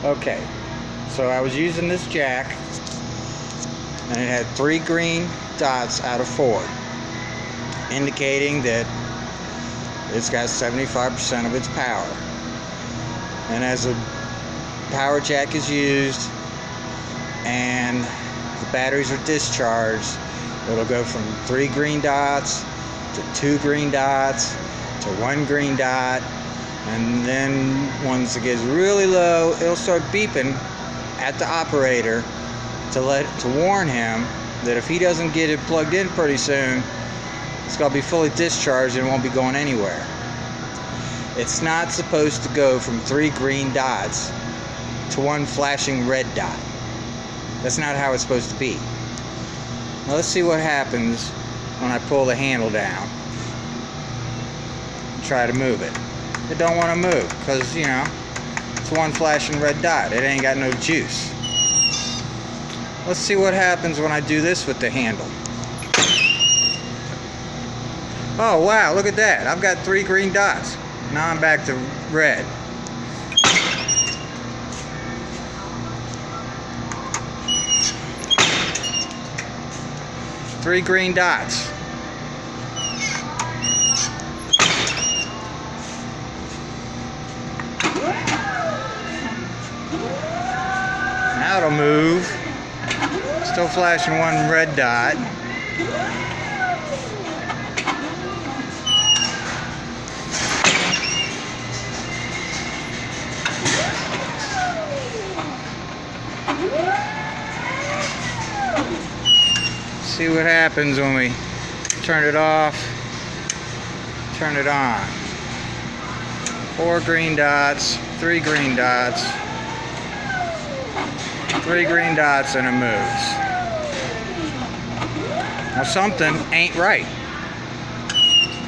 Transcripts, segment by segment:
Okay, so I was using this jack and it had 3 green dots out of 4, indicating that it's got 75% of its power. And as the power jack is used and the batteries are discharged, it'll go from 3 green dots to 2 green dots to 1 green dot, and then once it gets really low, it'll start beeping at the operator to warn him that if he doesn't get it plugged in pretty soon, it's going to be fully discharged and it won't be going anywhere. It's not supposed to go from 3 green dots to 1 flashing red dot. That's not how it's supposed to be. Now let's see what happens when I pull the handle down and try to move it. It don't want to move because, you know, it's 1 flashing red dot. It ain't got no juice. Let's see what happens when I do this with the handle. Oh wow, look at that. I've got 3 green dots. Now I'm back to red. Three green dots. Now it'll move. Still flashing 1 red dot. See what happens when we turn it off, turn it on. 4 green dots, 3 green dots, 3 green dots, and it moves. Now something ain't right.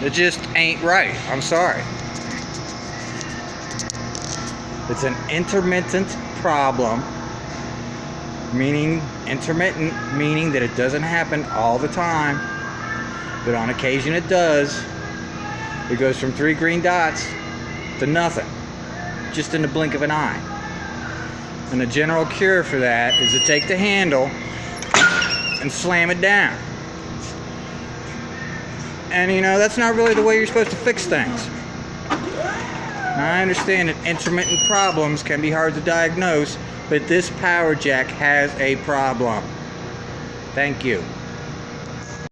It just ain't right. I'm sorry. It's an intermittent problem. Intermittent meaning that it doesn't happen all the time, but on occasion it does. It goes from 3 green dots to nothing, just in the blink of an eye. And the general cure for that is to take the handle and slam it down. And you know, that's not really the way you're supposed to fix things. Now, I understand that intermittent problems can be hard to diagnose, but this power jack has a problem. Thank you.